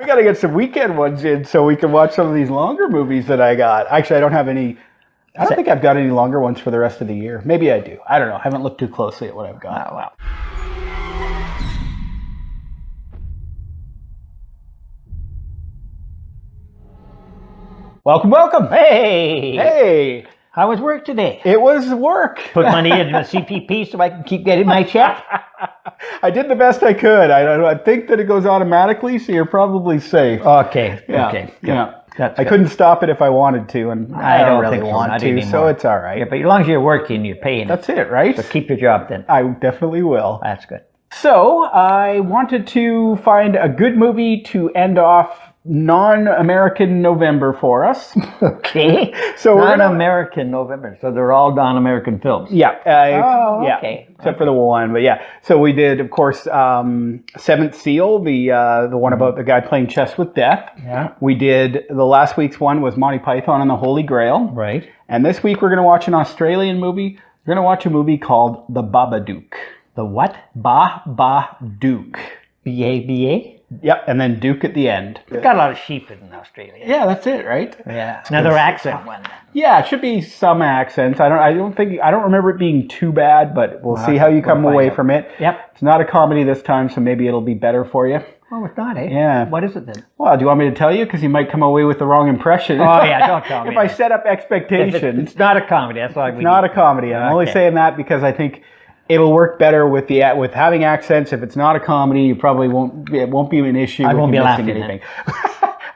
got to get some weekend ones in so we can watch some of these longer movies that I got. Actually, I don't have any. I don't think I've got any longer ones for the rest of the year. Maybe I do. I don't know. I haven't looked too closely at what I've got. Oh, wow. Welcome, welcome. Hey! Hey! How was work today? It was work. Put money into the CPP so I can keep getting my check? I did the best I could. I think that it goes automatically, so you're probably safe. Okay. Yeah. Okay. Good. Yeah. That's I good. couldn't stop it if I wanted to, and I don't really want to, so it's all right. Yeah, but as long as you're working, you're paying. That's it, right? So keep your job then. I definitely will. That's good. So I wanted to find a good movie to end off non-American November for us. Okay. So we're gonna, non-American November. So they're all non-American films. yeah, Oh, yeah, okay. except for the one, but yeah. So we did, of course, Seventh Seal, the one about the guy playing chess with death. Yeah. We did the last week's one was Monty Python and the Holy Grail. Right. And this week we're going to watch an Australian movie. We're going to watch a movie called The Babadook. The what? Babadook. B-A-B-A? Yep, and then Duke at the end. We've got a lot of sheep in Australia. Yeah, that's it, right? Yeah. Another accent one. Yeah, it should be some accents. I don't remember it being too bad, but we'll see how you come away from it. Yep. It's not a comedy this time, so maybe it'll be better for you. Oh, it's not, eh? Yeah. What is it then? Well, do you want me to tell you? Because you might come away with the wrong impression. Oh, yeah, don't tell me. If I set up expectations. It's not a comedy. That's why It's not a comedy. I'm only saying that because I think it'll work better with having accents. If it's not a comedy, you probably won't. It won't be an issue. I won't be missing laughing. Anything.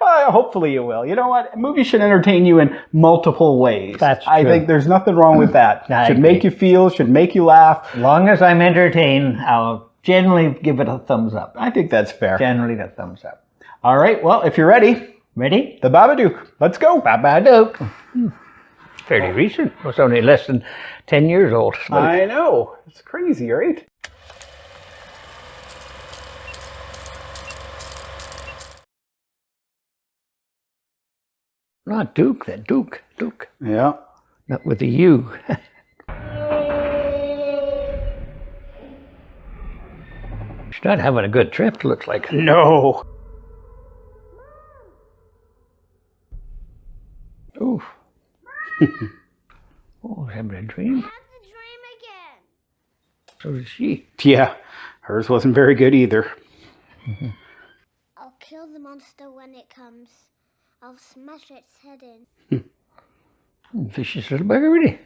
Hopefully you will. You know what? Movies should entertain you in multiple ways. That's I true. think there's nothing wrong with that. I Should agree. make you feel. Should make you laugh. As long as I'm entertained, I'll generally give it a thumbs up. I think that's fair. Generally a thumbs up. All right. Well, if you're ready, Ready? The Babadook. Let's go. Babadook. Fairly recent. It's only less than 10 years old. I know. It's crazy, right? Not Duke then. Duke. Duke. Yeah. Not with a U. She's not having a good trip, looks like. No. Oof. Oh, having a dream. Have the dream again. So is she. Yeah. Hers wasn't very good either. I'll kill the monster when it comes. I'll smash its head in. Vicious little bugger, really.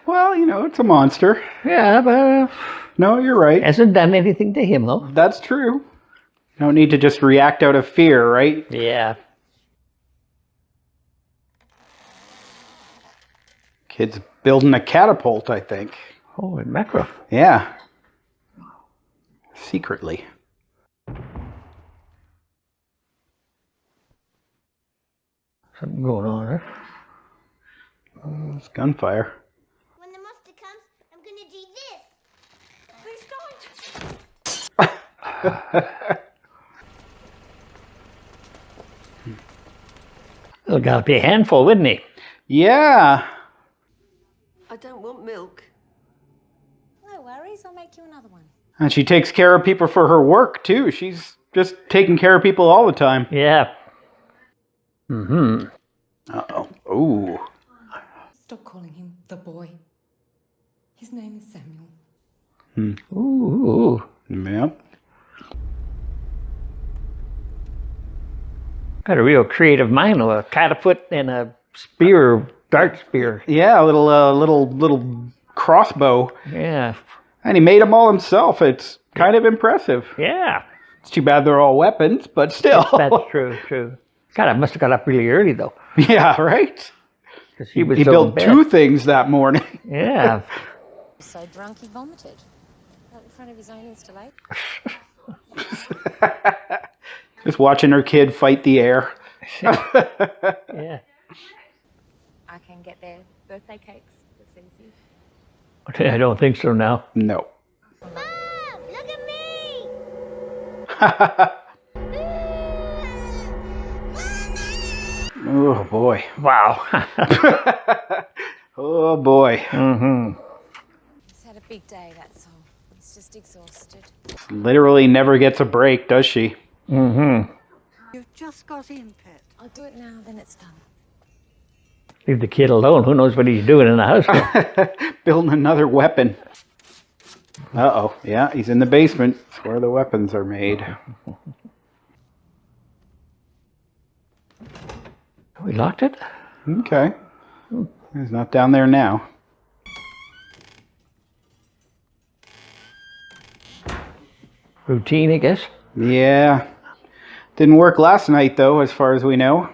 Well, you know, it's a monster. Yeah, but No, you're right. hasn't done anything to him, though. That's true. You don't need to just react out of fear, right? Yeah. Kid's building a catapult, I think. Holy mackerel. Yeah. Secretly. Something going on there. It's gunfire. When the monster comes, I'm gonna do this. Please don't. He'll got to be a handful, wouldn't he? Yeah. I don't want milk. No worries, I'll make you another one. And she takes care of people for her work, too. She's just taking care of people all the time. Yeah. Mm-hmm. Uh-oh. Ooh. Stop calling him the boy. His name is Samuel. Ooh. Yep. Got a real creative mind, a catapult and a spear, dart spear. Yeah, a little crossbow. Yeah. And he made them all himself. It's kind of impressive. Yeah. It's too bad they're all weapons, but still. That's true. God, I must have got up really early, though. Yeah, right? 'Cause he was He so built bad. 2 things that morning. Yeah. So drunk he vomited. Right in front of his own installation. Just watching her kid fight the air. Yeah. I can get their birthday cakes. It's easy. I don't think so now. No. Mom, look at me. Oh, boy. Wow. Oh, boy. Mm-hmm. He's had a big day, that's all. He's just exhausted. Literally never gets a break, does she? Mm-hmm. You've just got in, Pet. I'll do it now, then it's done. Leave the kid alone. Who knows what he's doing in the house? Building another weapon. Uh-oh. Yeah, he's in the basement. It's where the weapons are made. We locked it? Okay. He's not down there now. Routine, I guess. Yeah. Didn't work last night, though, as far as we know.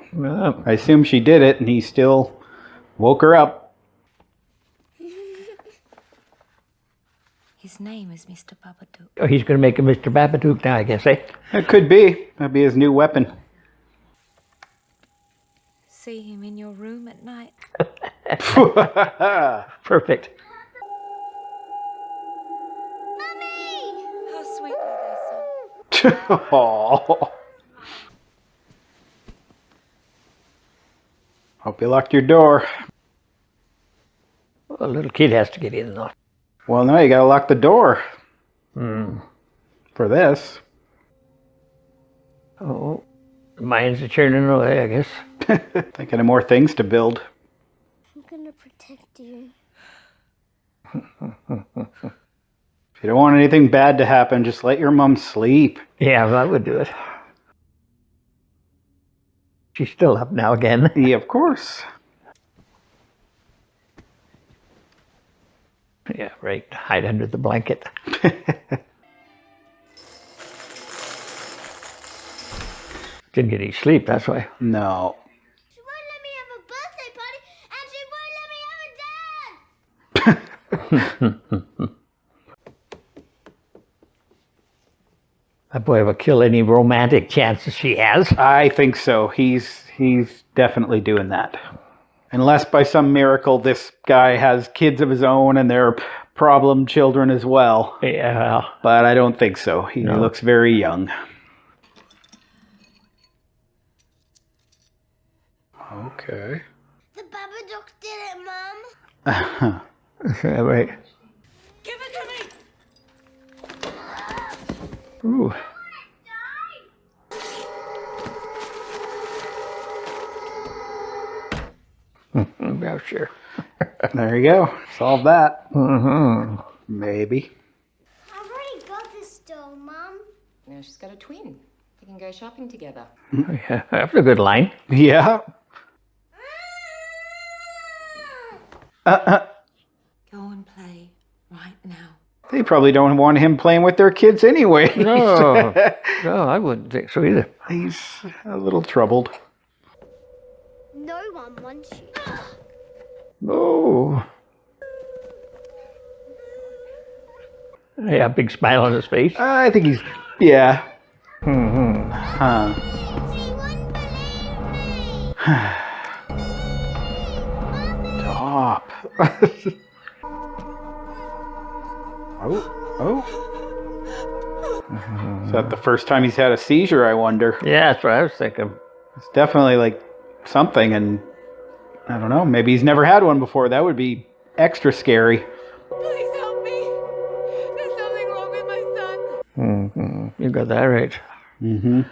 I assume she did it, and he still woke her up. His name is Mr. Babadook. Oh, he's going to make him Mr. Babadook now, I guess, eh? It could be. That'd be his new weapon. See him in your room at night. Perfect. How sweet were they, son? Aw. Hope you locked your door. Well, a little kid has to get in, though. Well, no, you gotta lock the door. For this. Oh, mine's a churning away, I guess. Thinking of more things to build. I'm gonna protect you. If you don't want anything bad to happen, just let your mom sleep. Yeah, that would do it. She's still up now again. Yeah, of course. Yeah, right. Hide under the blanket. Didn't get any sleep, that's why. No. She won't let me have a birthday party, and she won't let me have a dad! That boy will kill any romantic chances she has. I think so. He's definitely doing that. Unless by some miracle this guy has kids of his own and they're problem children as well. Yeah. But I don't think so. He looks very young. Okay. The Babadook did it, Mum. Right. Give it to me! Ooh. Yeah, sure. There you go. Solve that. Mm-hmm. Maybe. I've already got this doll, Mum. Now she's got a twin. They can go shopping together. Yeah, that's a good line. Yeah. Go and play right now. They probably don't want him playing with their kids anyway. No, no, I wouldn't think so either. He's a little troubled. No one wants you. Oh. Yeah, big smile on his face. I think he's, yeah. Mm-hmm. She wouldn't believe me. Stop. Oh. Is that the first time he's had a seizure, I wonder? Yeah, that's what I was thinking. It's definitely like something, and I don't know, maybe he's never had one before. That would be extra scary. Please help me. There's something wrong with my son. Mm-hmm. You got that right. Mm-hmm.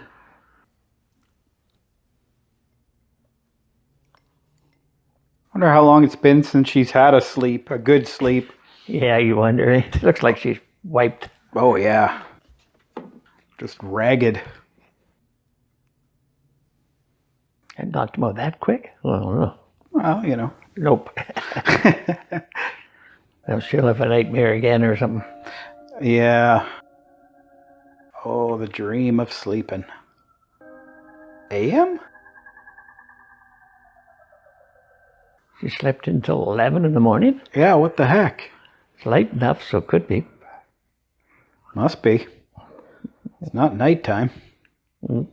Wonder how long it's been since she's had a good sleep. Yeah, you wonder. It looks like she's wiped. Oh, yeah. Just ragged. And knocked him out that quick? I don't know. Well, you know. Nope. Now she'll have a nightmare again or something. Yeah. Oh, the dream of sleeping. AM? She slept until 11 in the morning. Yeah, what the heck? It's light enough, so it could be. Must be. It's not nighttime. Mm.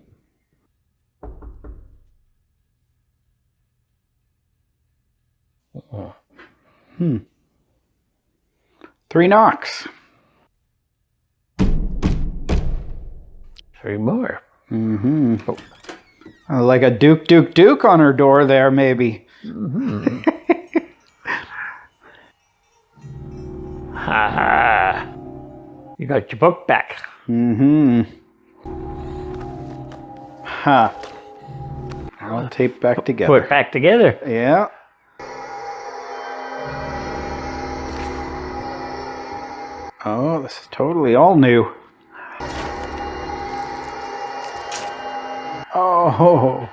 Hmm. 3 knocks. 3 more. Mm-hmm. Oh. Like a Duke on her door there, maybe. Mm-hmm. Ha ha. You got your book back. Mm-hmm. Huh. All taped back Put together. it back together. Yeah. Oh, this is totally all new. Oh,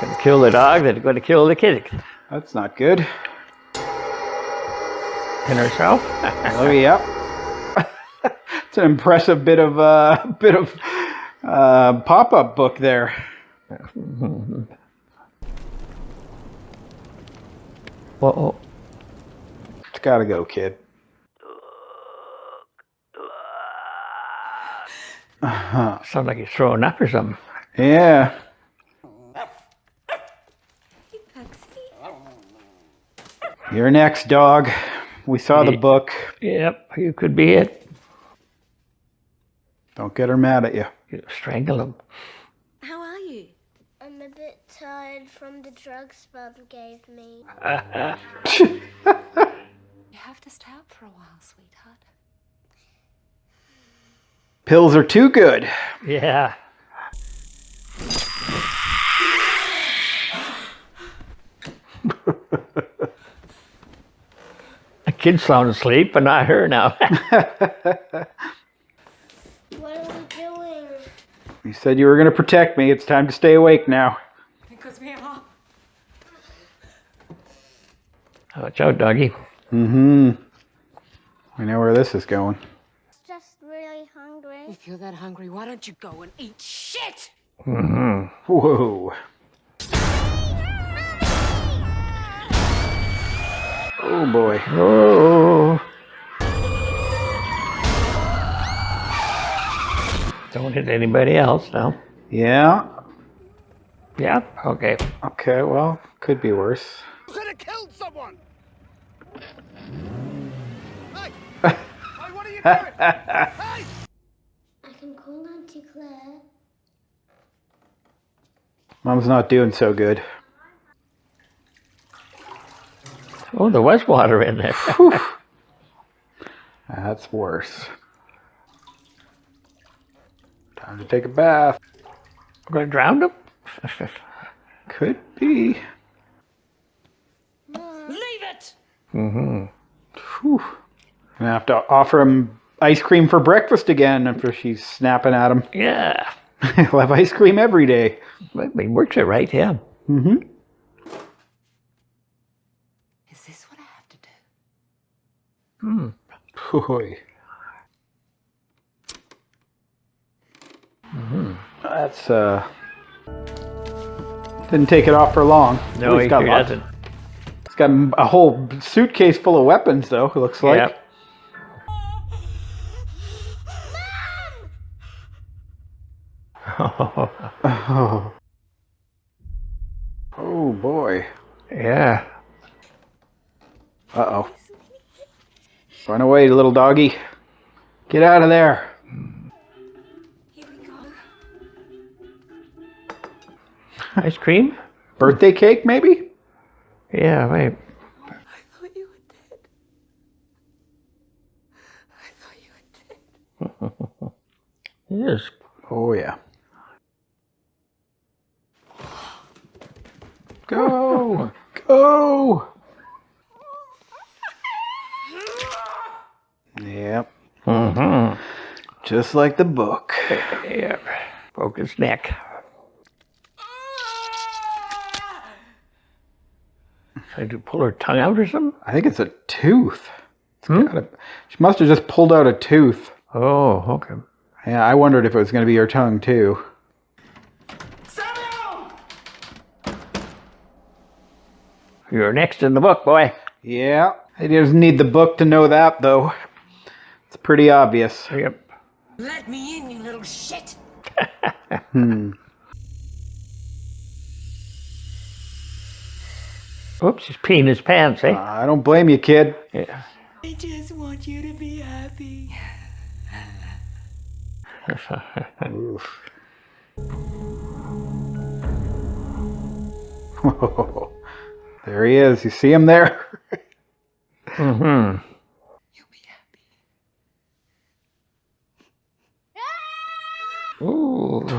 Gonna kill the dog, then gonna kill the kid. that's not good. And herself. Oh, yeah. It's an impressive bit of pop-up book there. Uh-oh. It's gotta go, kid. Sounds like he's throwing up or something. Yeah. You're next, dog. We saw the book. Yep, you could be it. Don't get her mad at you. You strangle him. How are you? I'm a bit tired from the drugs Bob gave me. You have to stay up for a while, sweetheart. Pills are too good. Yeah. The kid's sound asleep, but not her now. What are we doing? You said you were going to protect me. It's time to stay awake now. Because we are. Watch out, doggy. Mm-hmm. I know where this is going. Just really hungry. If you're that hungry, why don't you go and eat shit? Whoa. Oh, boy. Oh. Don't hit anybody else now. Yeah. Yeah, okay. Okay, well, could be worse. You could have killed someone! Hey! Hey, what are you doing? Hey! I can call Auntie Claire. Mom's not doing so good. Oh, there was water in there. That's worse. Time to take a bath. We're going to drown him? Could be. Leave it! Whew. Gonna have to offer him ice cream for breakfast again after she's snapping at him. Yeah. He'll have ice cream every day. Well, he works it right, yeah. Mm-hmm. Is this what I have to do? Boy. That's didn't take it off for long. No, he got sure lots. doesn't. He's got a whole suitcase full of weapons, though. It looks like. Yep. Oh. Oh boy. Yeah. Uh-oh. Run away, little doggy. Get out of there. Here we go. Ice cream? Birthday cake, maybe? Yeah, right. I thought you were dead. I thought you were dead. Yes. Oh, yeah. Go! Go! Yep. Mm-hmm. Just like the book. Yep. Broke his neck. Tried to pull her tongue out or something? I think it's a tooth. She must have just pulled out a tooth. Oh, okay. Yeah, I wondered if it was going to be her tongue, too. Samuel! You're next in the book, boy. Yeah. He doesn't need the book to know that, though. It's pretty obvious. Yep. Let me in, you little shit! Oops, he's peeing his pants, eh? I don't blame you, kid. Yeah. I just want you to be happy. Oof. There he is. You see him there? Mm-hmm. You'll be happy. Ooh.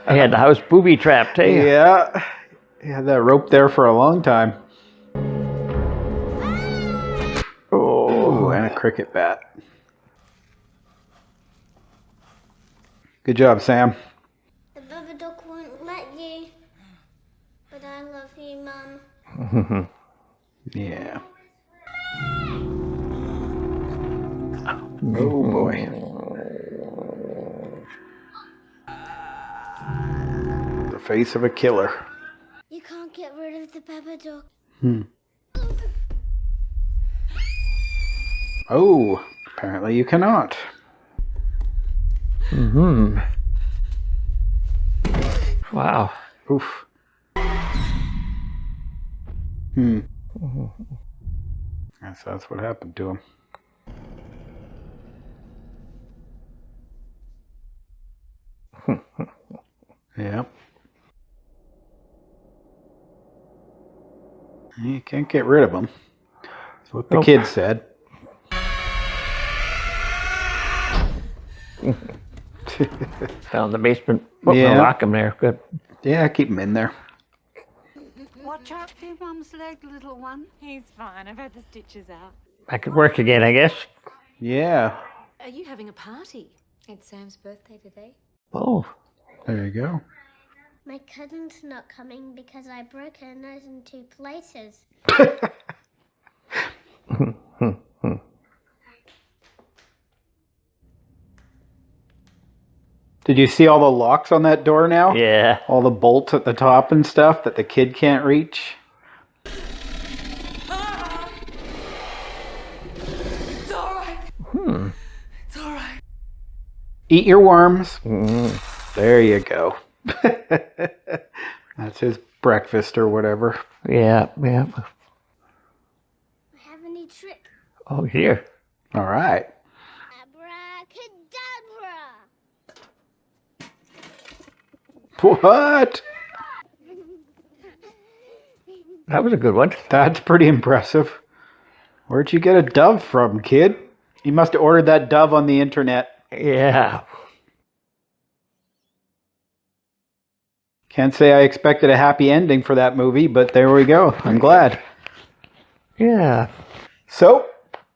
He had the house booby trapped, eh? Yeah. He had that rope there for a long time. Oh, and a cricket bat. Good job, Sam. The Babadook won't let you. But I love you, Mum. Yeah. Oh boy. The face of a killer. You can't get rid of the Babadook. Oh, apparently you cannot. Wow. Oof. Guess that's what happened to him. Yep. You can't get rid of him. That's what the kid said. Down in the basement. Oh, Yeah. I'll lock him there. Good. Yeah, keep him in there. Watch out for your mum's leg, little one. He's fine. I've had the stitches out. Back at work again, I guess. Yeah. Are you having a party? It's Sam's birthday today. Oh. There you go. My cousin's not coming because I broke her nose in 2 places. Did you see all the locks on that door now? Yeah. All the bolts at the top and stuff that the kid can't reach? It's all right. It's all right. Eat your worms. There you go. That's his breakfast or whatever. Yeah, yeah. I have a new trick. Oh, here. All right. Abracadabra. What? That was a good one. That's pretty impressive. Where'd you get a dove from, kid? You must have ordered that dove on the internet. Yeah. Can't say I expected a happy ending for that movie, but there we go. I'm glad. Yeah. So,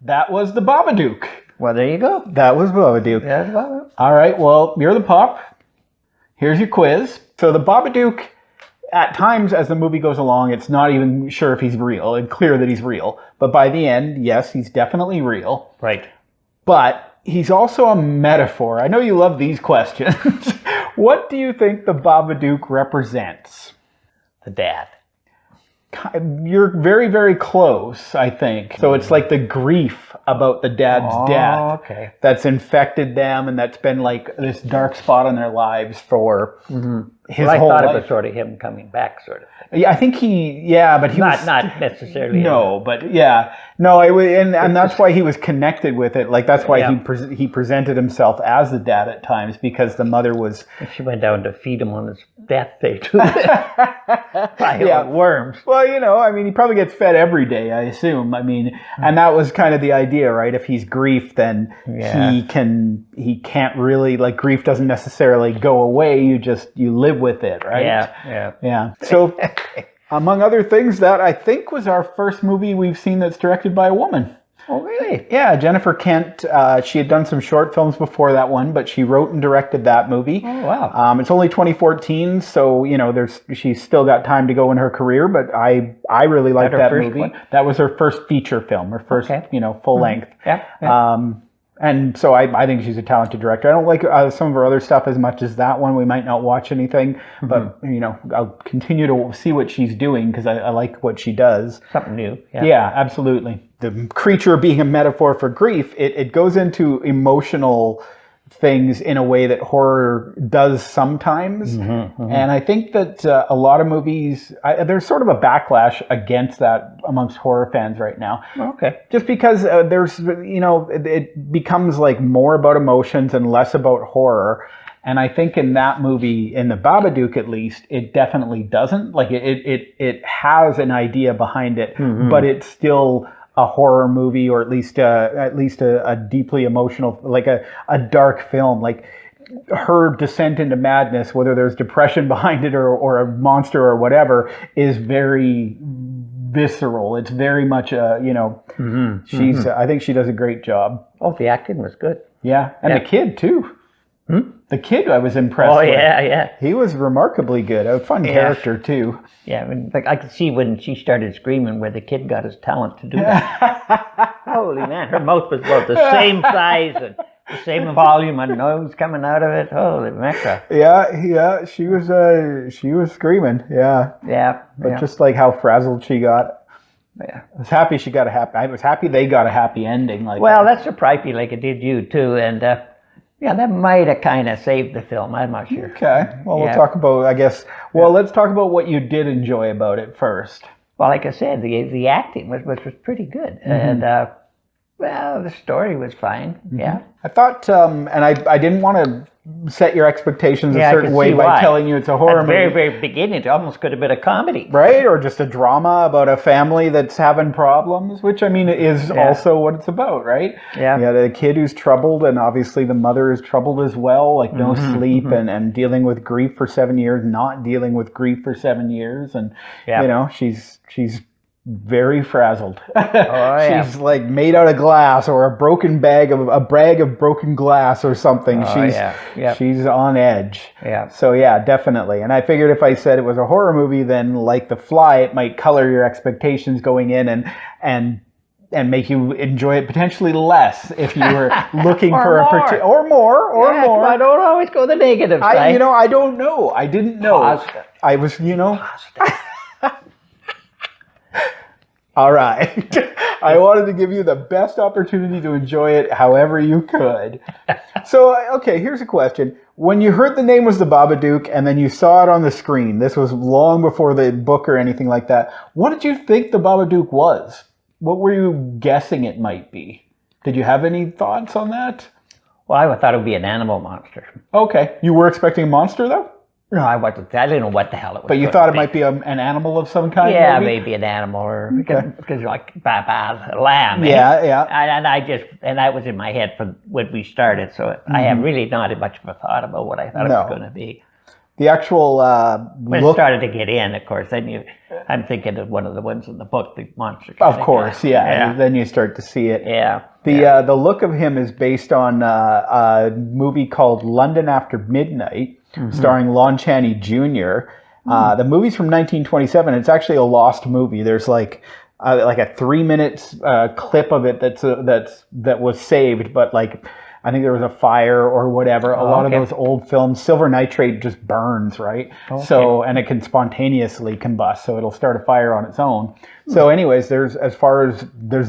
that was the Babadook. Well, there you go. That was Babadook. Yeah, well, All right, well, you're the pop. Here's your quiz. So the Babadook, at times as the movie goes along, it's not even sure if he's real and clear that he's real. But by the end, yes, he's definitely real. right. But he's also a metaphor. I know you love these questions. What do you think the Babadook represents? The dad. You're very, very close, I think. So it's like the grief about the dad's death Okay. that's infected them and that's been like this dark spot in their lives for his Well, I whole thought life. it was sort of him coming back, sort of. Yeah, I think but he was Not necessarily. no, but yeah, no, and that's why he was connected with it. Like that's why he presented himself as the dad at times because the mother was She went down to feed him on his death day, too. By worms. Well, I mean, he probably gets fed every day, I assume. I mean, and that was kind of the idea, right? If he's grief, then he can't really, like, grief doesn't necessarily go away. You live with it, right? Yeah. So, among other things, that I think was our first movie we've seen that's directed by a woman. Oh, really? Yeah, Jennifer Kent. She had done some short films before that one, but she wrote and directed that movie. Oh, wow. It's only 2014, so she's still got time to go in her career. But I really liked that first movie. one? That was her first feature film, her first full length. Yeah. And so I think she's a talented director. I don't like some of her other stuff as much as that one. We might not watch anything, but I'll continue to see what she's doing because I like what she does. Something new. Yeah, absolutely. The creature being a metaphor for grief, it goes into emotional things in a way that horror does sometimes. And I think that a lot of movies, there's sort of a backlash against that amongst horror fans right now. Okay. Just because there's, it becomes like more about emotions and less about horror. And I think in that movie, in the Babadook at least, it definitely doesn't. Like it has an idea behind it, but it's still a horror movie, or at least a deeply emotional, like a dark film, like her descent into madness, whether there's depression behind it or a monster or whatever, is very visceral. It's very much she's I think she does a great job. Oh, the acting was good. Yeah, and the kid too. The kid I was impressed with. Yeah. He was remarkably good. A fun character too. Yeah, like I could see when she started screaming where the kid got his talent to do that. Holy man, her mouth was about the same size and the same volume and nose coming out of it. Holy mackerel. Yeah, she was screaming. Yeah. But just like how frazzled she got. Yeah. I was happy she got I was happy they got a happy ending. Like, well, that surprised me like it did you too, and that might have kind of saved the film. I'm not sure. Okay. Well, we'll talk about, I guess. Well, let's talk about what you did enjoy about it first. Well, like I said, the acting was pretty good, and the story was fine. Yeah. I thought, and I didn't want to set your expectations a I certain can way see by why. telling you it's a horror At the movie. very beginning, it almost could have been a comedy. Right? Or just a drama about a family that's having problems, which I mean is also what it's about, right? Yeah. You got a kid who's troubled, and obviously the mother is troubled as well, like no sleep and dealing with grief for 7 years, not dealing with grief for 7 years, and she's very frazzled. She's like made out of glass, or a bag of broken glass or something. She's on edge. Yeah. So yeah, definitely. And I figured if I said it was a horror movie, then like The Fly, it might color your expectations going in and make you enjoy it potentially less if you were looking for or more. I don't always go the negative side. I don't know. I didn't know. Positive. I was, All right. I wanted to give you the best opportunity to enjoy it however you could. So, okay, here's a question. When you heard the name was the Babadook and then you saw it on the screen, this was long before the book or anything like that, what did you think the Babadook was? What were you guessing it might be? Did you have any thoughts on that? Well, I thought it would be an animal monster. Okay. You were expecting a monster, though? No, I wasn't. I didn't know what the hell it was. But you thought it might be an animal of some kind? Yeah, maybe an animal, or because like a lamb. Yeah. And that was in my head from when we started. So I have really not had much of a thought about what I thought it was going to be. The actual when it started to get in, of course, then I'm thinking of one of the ones in the book, the monster. Of course, yeah. Then you start to see it. Yeah. The look of him is based on a movie called London After Midnight, starring Lon Chaney Jr. The movie's from 1927. It's actually a lost movie. There's like a 3 minutes clip of it that was saved, but like I think there was a fire or whatever. A lot of those old films, silver nitrate just burns, right? Okay. So, and it can spontaneously combust, so it'll start a fire on its own. So anyways, there's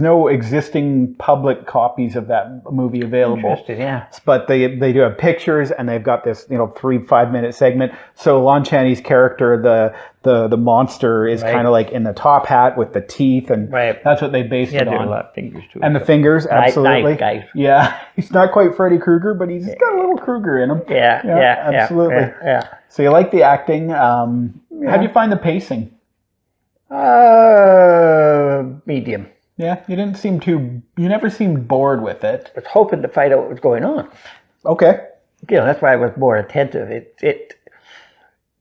no existing public copies of that movie available. Interesting, yeah. But they do have pictures, and they've got this 3-5 minute segment. So Lon Chaney's character, the monster, is kind of like in the top hat with the teeth, and that's what they based it on. Yeah, a lot of fingers too. And the fingers, absolutely. Nice guy. Yeah, he's not quite Freddy Krueger, but he's got a little Krueger in him. Yeah, absolutely. Yeah. So you like the acting. How do you find the pacing? Medium. Yeah, you never seemed bored with it. I was hoping to find out what was going on. Okay. That's why I was more attentive. It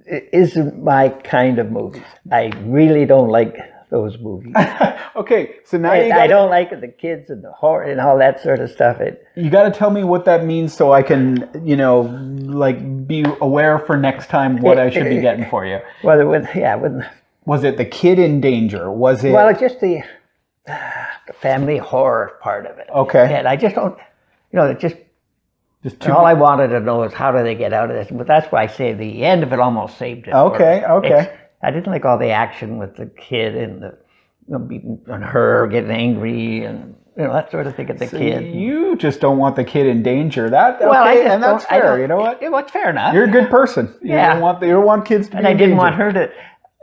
isn't my kind of movie. I really don't like those movies. Okay, so now I don't like the kids and the horror and all that sort of stuff. You got to tell me what that means so I can, be aware for next time what I should be getting for you. Was it the kid in danger? Was it? Well, it's just the family horror part of it. Okay. And I just don't, all I wanted to know is how do they get out of this? But that's why I say the end of it almost saved it. Okay. I didn't like all the action with the kid and the beating on her, getting angry, and that sort of thing at the kid. You just don't want the kid in danger. That's fair. You know what? It's fair enough. You're a good person. You don't want kids to be in danger. And I didn't want her to.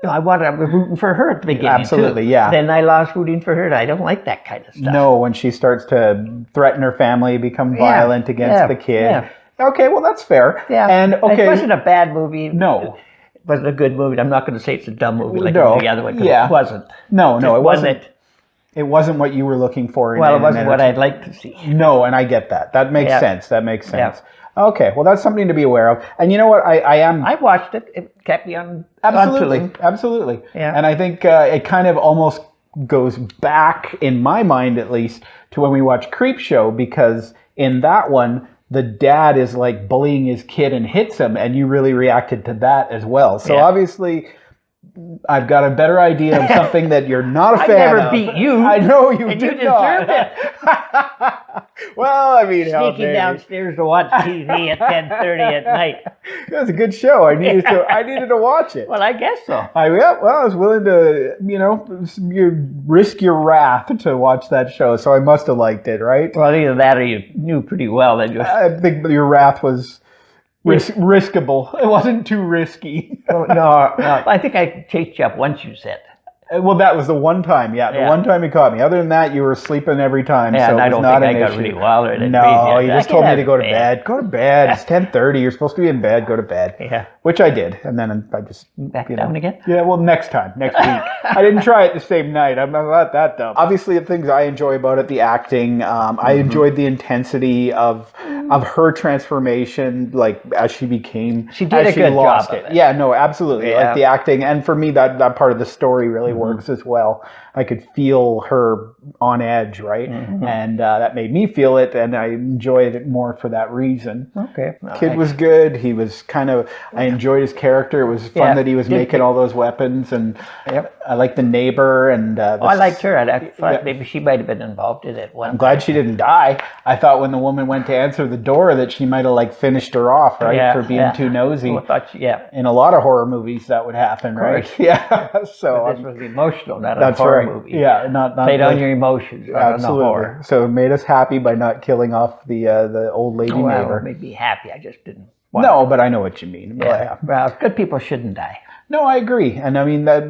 I was rooting for her at the beginning. Absolutely, too. yeah. Then I lost rooting for her. I don't like that kind of stuff. No, when she starts to threaten her family, become violent against the kid. Yeah. Okay, well that's fair. Yeah. And it wasn't a bad movie. No. It wasn't a good movie. I'm not going to say it's a dumb movie like the other one. It wasn't. No, it wasn't. It wasn't what you were looking for. Well, it wasn't what I'd like to see. No, and I get that. That makes Yeah. sense. That makes sense. Yeah. Okay, well, that's something to be aware of. And you know what? I watched it. It kept me on. Absolutely, on to it. absolutely. Yeah. And I think it kind of almost goes back, in my mind at least, to when we watched Creepshow, because in that one, the dad is like bullying his kid and hits him, and you really reacted to that as well. So Yeah. obviously, I've got a better idea of something that you're not a fan of. I never beat you. I know you and did you not. deserved it. Well, I mean, how Sneaking dare you. downstairs to watch TV at 10:30 at night. It was a good show. I needed to watch it. Well, I guess so. I was willing to, risk your wrath to watch that show, so I must have liked it, right? Well, either that or you knew pretty well that you. I think your wrath was riskable. It wasn't too risky. No, I think I chased you up once. You said. Well, that was the one time, the Yeah. one time you caught me. Other than that, you were sleeping every time, Yeah, so and it I was don't not think an I got issue. really wild or that No, crazy. you I just could told me have to go to bed. bed. Go to bed. It's 10:30. You're supposed to be in bed. Go to bed. Yeah. Which I did, and then I just Back down again? Yeah, well, next time, next week. I didn't try it the same night. I'm not that dumb. Obviously, the things I enjoy about it, the acting. I enjoyed the intensity of her transformation, like as she became. She did as a good lost job of it. Yeah, no, absolutely. Yeah. Like the acting, and for me, that part of the story really works as well. I could feel her on edge, right? And that made me feel it, and I enjoyed it more for that reason. Okay. Kid was good. He was kind of. I enjoyed his character. It was fun Yeah. that he was Did- making all those weapons, and Yep. I liked the neighbor. And I liked her. I thought Yeah. maybe she might have been involved in it. I'm glad she didn't die. I thought when the woman went to answer the door that she might have like finished her off, right, Yeah, for being yeah. too nosy. I thought yeah. In a lot of horror movies, that would happen, right? course. Yeah. So This was emotional, not a that's horror right. movie. Yeah, not Played on like- your emotions, not on the absolutely. horror. So it made us happy by not killing off the old lady Well, neighbor. it made me happy. I just didn't want No, but I know what you mean. Yeah. Well, good people shouldn't die. No, I agree, and I mean that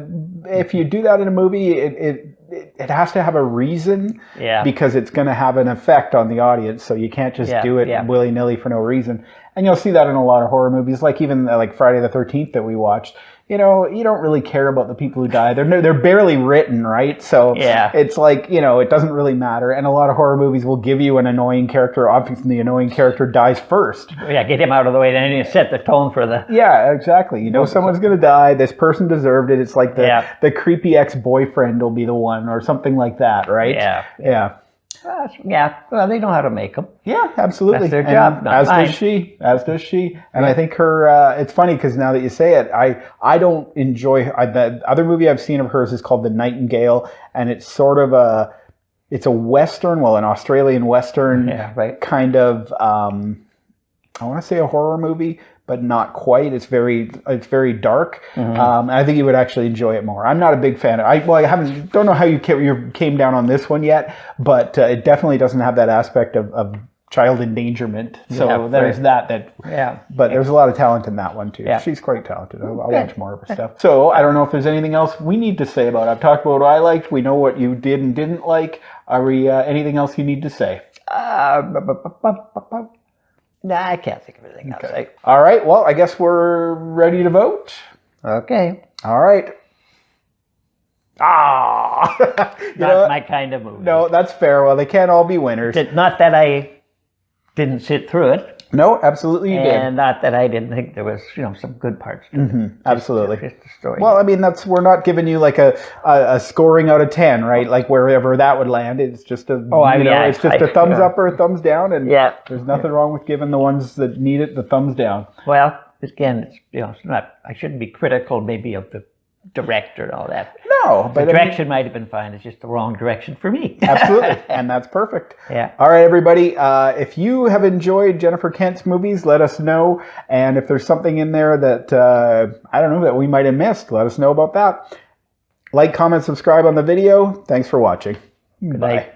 if you do that in a movie, it has to have a reason, Yeah. because it's going to have an effect on the audience. So you can't just Yeah, do it yeah. willy nilly for no reason. And you'll see that in a lot of horror movies, like even like Friday the 13th that we watched. You know, you don't really care about the people who die. They're barely written, right? So Yeah. it's like, it doesn't really matter. And a lot of horror movies will give you an annoying character. Obviously, the annoying character dies first. Yeah, get him out of the way, then you set the tone for the. Yeah, exactly. You know someone's going to die. This person deserved it. It's like Yeah. the creepy ex-boyfriend will be the one or something like that, right? Yeah. Yeah. Yeah, well, they know how to make them. Yeah, absolutely. That's their And job, not as mine. does she. As does she. And I think her. It's funny because now that you say it, I don't enjoy. The other movie I've seen of hers is called The Nightingale, and it's sort of it's a western, an Australian western, Yeah, right. kind of. I want to say a horror movie, but not quite. It's very dark. And I think you would actually enjoy it more. I'm not a big fan. I don't know how you came down on this one yet, but it definitely doesn't have that aspect of child endangerment. So Yeah, there's right. that. Yeah. But there's a lot of talent in that one too. Yeah. She's quite talented. I'll watch more of her stuff. So I don't know if there's anything else we need to say about it. I've talked about what I liked. We know what you did and didn't like. Are we anything else you need to say? Nah, I can't think of anything else. All right. Well, I guess we're ready to vote. Okay. All right. Ah, Not my kind of movie. No, that's fair. Well, they can't all be winners. Not that I didn't sit through it, No, absolutely you and not that I didn't think there was, some good parts to it. did. Absolutely. Just the story. Well, I mean, we're not giving you like a scoring out of 10, right? Like wherever that would land. It's just a it's just a thumbs up or a thumbs down, and Yeah. there's nothing wrong with giving the ones that need it the thumbs down. Well, again, it's not. I shouldn't be critical, maybe, of the director and all that. No, The but I mean, direction might have been fine. It's just the wrong direction for me. absolutely, and that's perfect. Yeah. All right, everybody. If you have enjoyed Jennifer Kent's movies, let us know. And if there's something in there that I don't know that we might have missed, let us know about that. Like, comment, subscribe on the video. Thanks for watching. Good Bye. night.